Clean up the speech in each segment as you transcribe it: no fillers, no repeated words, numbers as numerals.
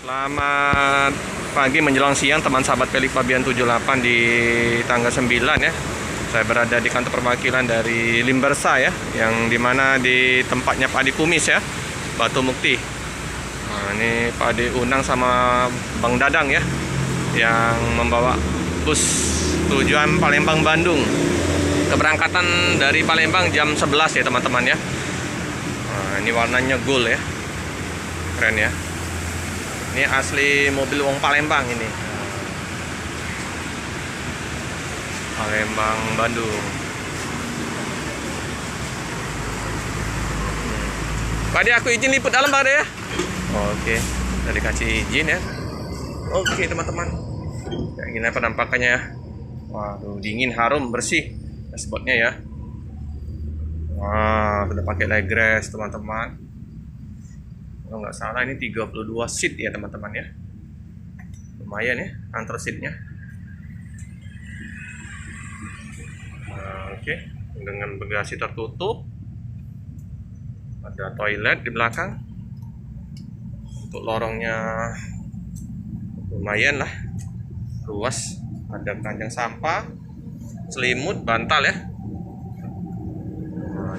Selamat pagi menjelang siang teman sahabat Pelik Fabian 78 di tanggal 9 ya. Saya berada di kantor perwakilan dari Limbersa ya, yang dimana di tempatnya Pak Adi Kumis ya, Batu Mukti. Nah, ini Pak Adi Unang sama Bang Dadang ya, yang membawa bus tujuan Palembang Bandung. Keberangkatan dari Palembang jam 11 ya teman-teman ya. Nah, ini warnanya gold ya, keren ya. Ini asli mobil wong Palembang ini. Palembang Bandung. Pak Adi, aku izin liput dalam Pak Adi ya. Oke, udah dikasih izin ya. Oke teman-teman, kayak gini penampakannya ya. Waduh, dingin, harum, bersih dashboardnya ya. Wah, udah pakai legress teman-teman. Kalau nggak salah ini 32 seat ya teman-teman ya. Lumayan ya antar seatnya. Nah, oke, dengan bagasi tertutup. Ada toilet di belakang. Untuk lorongnya lumayan lah, luas. Ada keranjang sampah, selimut, bantal ya. Nah,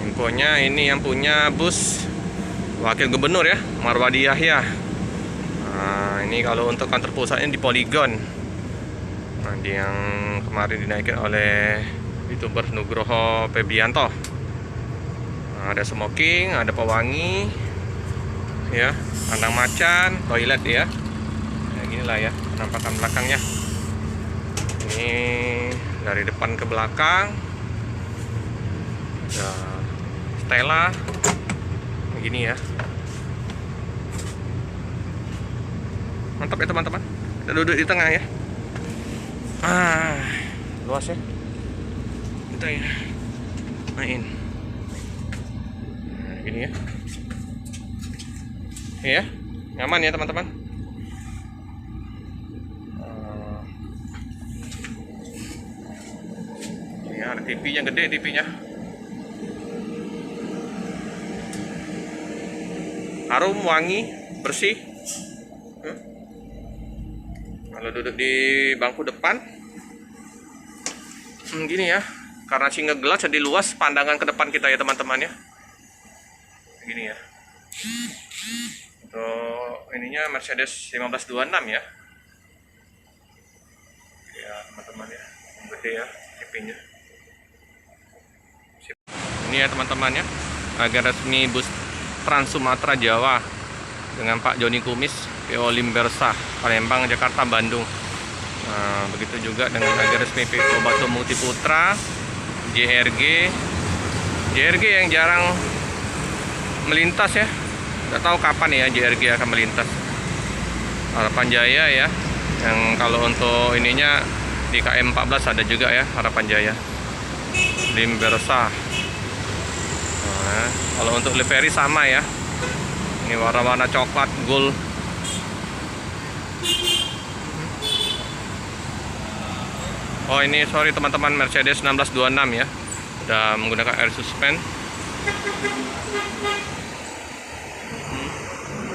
infonya ini yang punya bus Wakil Gubernur ya, Marwadi Yahya. Nah, ini kalau untuk kantor pusatnya di Polygon. Nanti yang kemarin dinaikkan oleh YouTuber Nugroho Febrianto. Nah, ada smoking, ada pewangi, ya, kandang macan, toilet ya. Nah, ginilah ya penampakan belakangnya. Ini dari depan ke belakang. Ada stella. Begini ya, mantap ya teman-teman. Kita duduk di tengah ya. Luas ya. Kita ya main. Nah, gini ya. Iya, nyaman ya teman-teman. Ya, ada TV yang gede, TV-nya. Harum, wangi, bersih. Kalau duduk di bangku depan, gini ya, karena single glass jadi luas pandangan ke depan kita ya teman-teman ya. Gini ya. Untuk ininya Mercedes 1526 ya. Ya teman-teman ya, gede ya TV-nya. Ini ya teman-teman ya, agar resmi bus Trans Sumatera Jawa dengan Pak Joni Kumis, PO Limbersa, Palembang, Jakarta, Bandung. Nah, begitu juga dengan agar resmi PO Batu Mukti Putra, JRG yang jarang melintas ya. Tidak tahu kapan ya JRG akan melintas. Harapan Jaya ya, yang kalau untuk ininya di KM 14 ada juga ya, Harapan Jaya, Limbersa. Nah, kalau untuk livery sama ya, ini warna-warna coklat gold. Oh ini sorry teman-teman, Mercedes 1626 ya, udah menggunakan air suspension.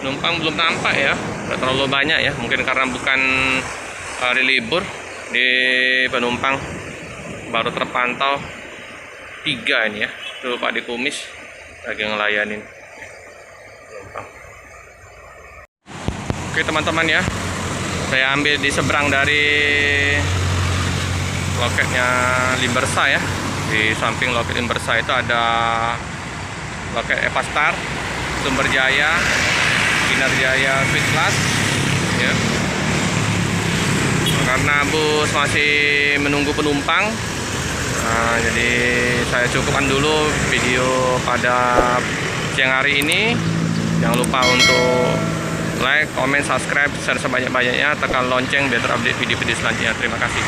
Penumpang belum nampak ya, nggak terlalu banyak ya, mungkin karena bukan hari libur. Di penumpang baru terpantau 3 ini ya. Tuh Pak Adi Kumis lagi ngelayanin penumpang. Oke teman-teman ya, saya ambil di seberang dari loketnya Limbersa ya. Di samping loket Limbersa itu ada loket Evastar, Sumber Jaya, Kinar Jaya Sweet Class ya. Karena bus masih menunggu penumpang, nah, jadi saya cukupkan dulu video pada siang hari ini. Jangan lupa untuk like, comment, subscribe, share sebanyak-banyaknya, tekan lonceng biar terupdate video-video selanjutnya. Terima kasih.